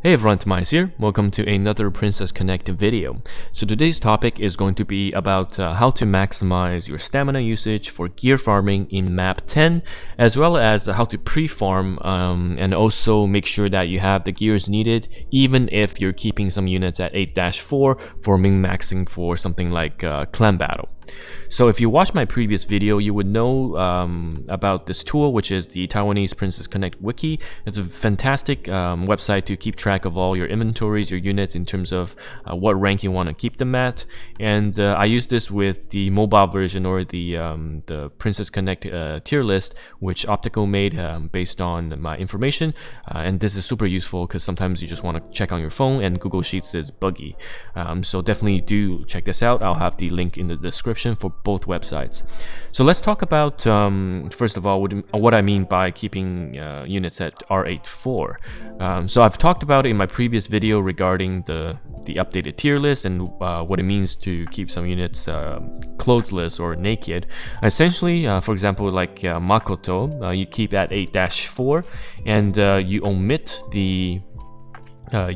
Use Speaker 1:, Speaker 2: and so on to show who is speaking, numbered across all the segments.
Speaker 1: Hey everyone, TimaeuSS here. Welcome to another Princess Connect video. So today's topic is going to be about how to maximize your stamina usage for gear farming in map 10, as well as how to pre-farm and also make sure that you have the gears needed, even if you're keeping some units at 8-4 for min-maxing for something like clan battle. So if you watched my previous video, you would know about this tool, which is the Taiwanese Princess Connect Wiki. It's a fantastic website to keep track of all your inventories, your units in terms of what rank you want to keep them at. And I use this with the mobile version or the Princess Connect tier list, which Optical made based on my information. And this is super useful because sometimes you just want to check on your phone and Google Sheets is buggy. So definitely do check this out. I'll have the link in the description for both websites. So let's talk about first of all what I mean by keeping units at r8-4. So I've talked about it in my previous video regarding the updated tier list and what it means to keep some units clothesless or naked. Essentially, for example, like Makoto, you keep at 8-4 and you omit the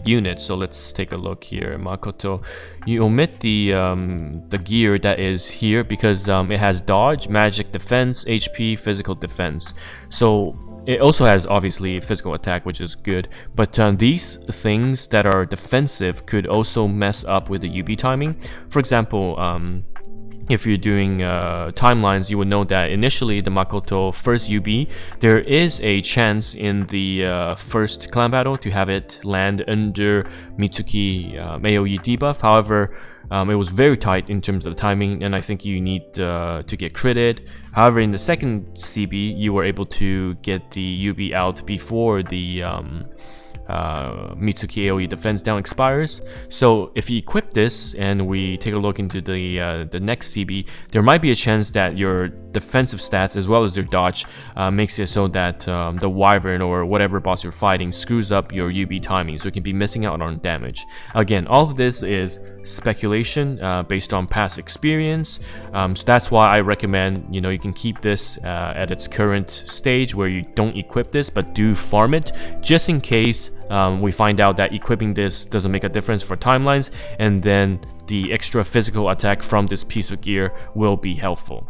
Speaker 1: unit. So let's take a look here. Makoto, you omit the gear that is here because it has dodge, magic defense, HP, physical defense. So it also has obviously physical attack, which is good, but these things that are defensive could also mess up with the UB timing. For example, if you're doing timelines, you would know that initially the Makoto first UB, there is a chance in the first clan battle to have it land under Mitsuki AoE debuff. However, it was very tight in terms of the timing, and I think you need to get critted. However, in the second CB, you were able to get the UB out before the Mitsuki AoE defense down expires. So if you equip this and we take a look into the next CB, there might be a chance that your defensive stats as well as your dodge makes it so that the Wyvern or whatever boss you're fighting screws up your UB timing, so you can be missing out on damage. Again, all of this is speculation based on past experience, so that's why I recommend you can keep this at its current stage where you don't equip this but do farm it, just in case we find out that equipping this doesn't make a difference for timelines, and then the extra physical attack from this piece of gear will be helpful.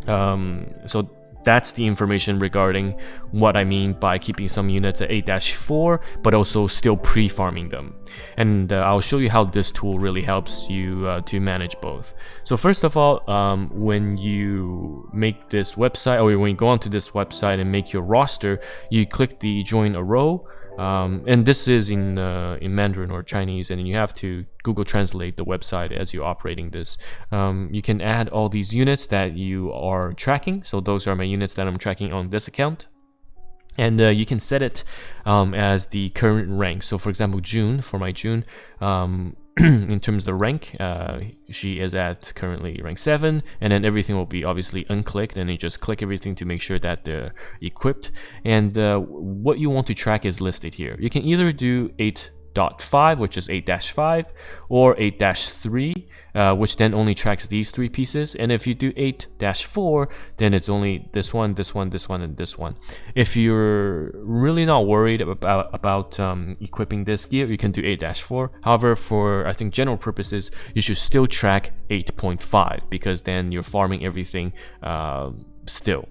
Speaker 1: So that's the information regarding what I mean by keeping some units at 8-4 but also still pre-farming them, and I'll show you how this tool really helps you to manage both. So first of all, when you make this website, or when you go onto this website and make your roster, you click the join a row. And this is in Mandarin or Chinese, and you have to Google Translate the website as you're operating this. You can add all these units that you are tracking. So those are my units that I'm tracking on this account. And you can set it as the current rank. So for example, June, for my June, in terms of the rank, she is at currently rank 7, and then everything will be obviously unclicked, and you just click everything to make sure that they're equipped. And what you want to track is listed here. You can either do 8.5, which is 8-5, or 8-3, which then only tracks these 3 pieces. And if you do 8-4, then it's only this one, this one, this one, and this one. If you're really not worried about equipping this gear, you can do 8-4. However, for I think general purposes, you should still track 8.5 because then you're farming everything still.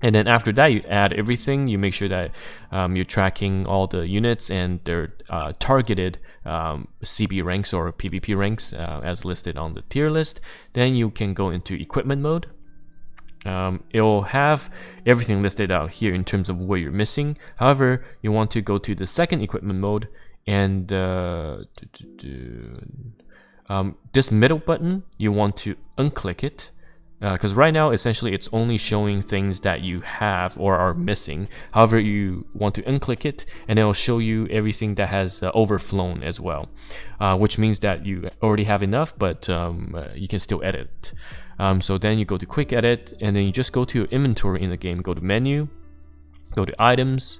Speaker 1: And then after that, you add everything. You make sure that you're tracking all the units and their targeted CB ranks or PvP ranks as listed on the tier list. Then you can go into equipment mode. It will have everything listed out here in terms of what you're missing. However, you want to go to the second equipment mode, and this middle button, you want to unclick it. Because right now, essentially, it's only showing things that you have or are missing. However, you want to unclick it, and it'll show you everything that has overflown as well, which means that you already have enough, but you can still edit. So then you go to quick edit, and then you just go to your inventory in the game. Go to menu, go to items,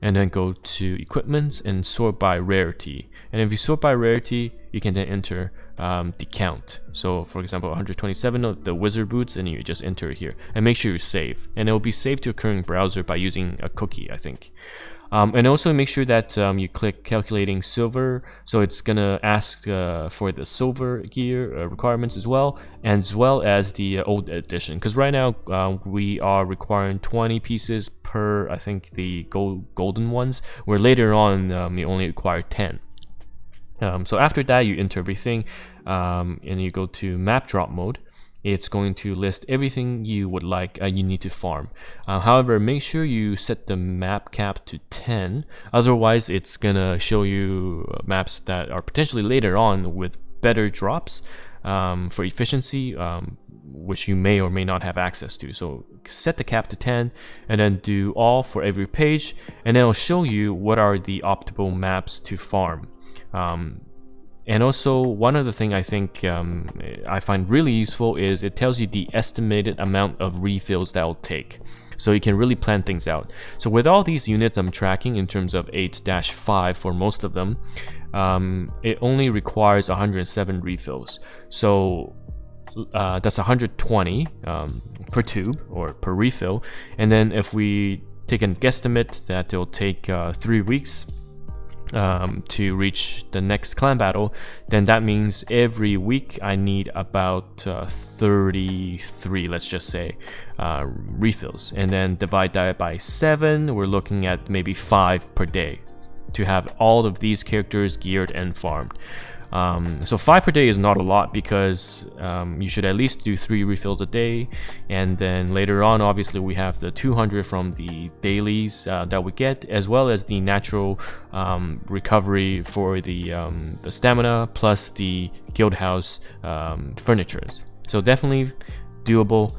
Speaker 1: and then go to equipment and sort by rarity. And if you sort by rarity, you can then enter the count. So for example, 127 of the wizard boots, and you just enter it here and make sure you save, and it will be saved to your current browser by using a cookie, I think. And also make sure that you click calculating silver, so it's gonna ask for the silver gear requirements as well as the old edition, because right now we are requiring 20 pieces per, I think, the golden ones, where later on you only require 10. So after that, you enter everything and you go to map drop mode. It's going to list everything you would like you need to farm. However, make sure you set the map cap to 10, otherwise it's gonna show you maps that are potentially later on with better drops for efficiency, which you may or may not have access to. So set the cap to 10 and then do all for every page, and then it'll show you what are the optimal maps to farm. And also, one other thing I think I find really useful is it tells you the estimated amount of refills that will take. So you can really plan things out. So with all these units I'm tracking in terms of 8-5 for most of them, it only requires 107 refills. So that's 120 per tube or per refill. And then if we take a guesstimate that it'll take 3 weeks to reach the next clan battle, then that means every week I need about 33, let's just say, refills, and then divide that by 7, we're looking at maybe 5 per day to have all of these characters geared and farmed. So 5 per day is not a lot, because you should at least do 3 refills a day, and then later on obviously we have the 200 from the dailies that we get, as well as the natural recovery for the stamina, plus the guild house furnitures. So definitely doable.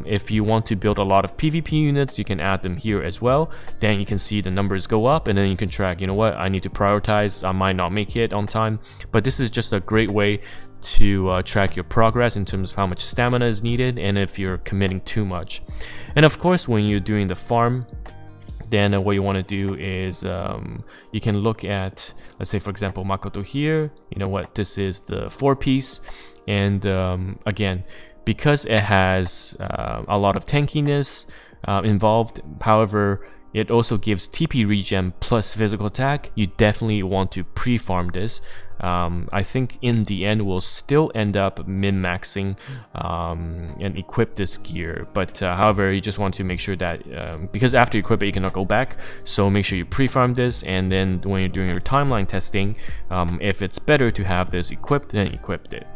Speaker 1: If you want to build a lot of PvP units, you can add them here as well. Then you can see the numbers go up, and then you can track, you know what, I need to prioritize, I might not make it on time. But this is just a great way to track your progress in terms of how much stamina is needed and if you're committing too much. And of course, when you're doing the farm, then what you want to do is you can look at, let's say for example Makoto here, you know what, this is the 4-piece, and again, because it has a lot of tankiness involved, however, it also gives TP regen plus physical attack. You definitely want to pre-farm this. I think in the end we'll still end up min-maxing and equip this gear, but however, you just want to make sure that because after you equip it you cannot go back, so make sure you pre-farm this, and then when you're doing your timeline testing, if it's better to have this equipped, then equip it.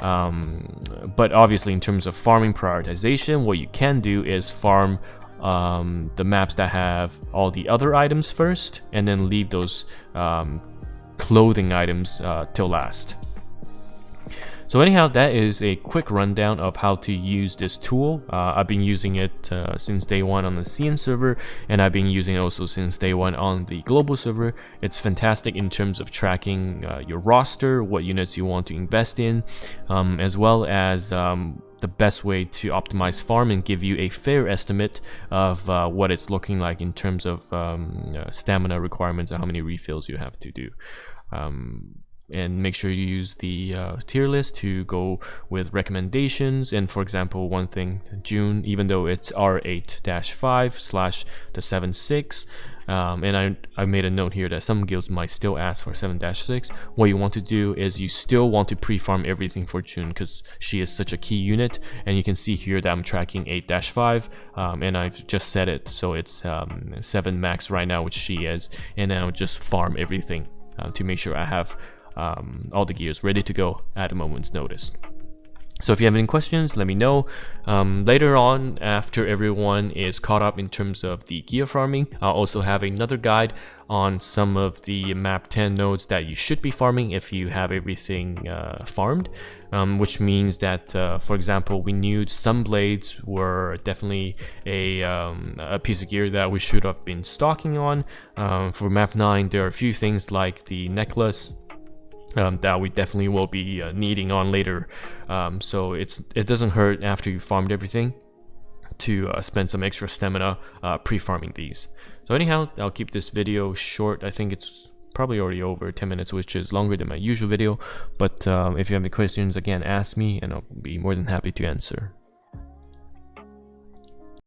Speaker 1: But obviously in terms of farming prioritization, what you can do is farm the maps that have all the other items first, and then leave those clothing items till last. So anyhow, that is a quick rundown of how to use this tool. I've been using it since day one on the CN server, and I've been using it also since day one on the global server. It's fantastic in terms of tracking your roster, what units you want to invest in, as well as the best way to optimize farm and give you a fair estimate of what it's looking like in terms of stamina requirements and how many refills you have to do. And make sure you use the tier list to go with recommendations. And for example, one thing, June, even though it's r8-5 / the 7.6, and I made a note here that some guilds might still ask for 7-6. What you want to do is you still want to pre-farm everything for June, because she is such a key unit. And you can see here that I'm tracking 8-5, and I've just set it so it's 7 max right now, which she is, and then I'll just farm everything to make sure I have all the gears ready to go at a moment's notice. So if you have any questions, let me know. Later on, after everyone is caught up in terms of the gear farming, I'll also have another guide on some of the map 10 nodes that you should be farming if you have everything farmed, which means that, for example, we knew some blades were definitely a piece of gear that we should have been stocking on. For map 9, there are a few things like the necklace that we definitely will be needing on later, so it doesn't hurt after you farmed everything to spend some extra stamina pre-farming these. So anyhow, I'll keep this video short. I think it's probably already over 10 minutes, which is longer than my usual video, but if you have any questions, again, ask me and I'll be more than happy to answer.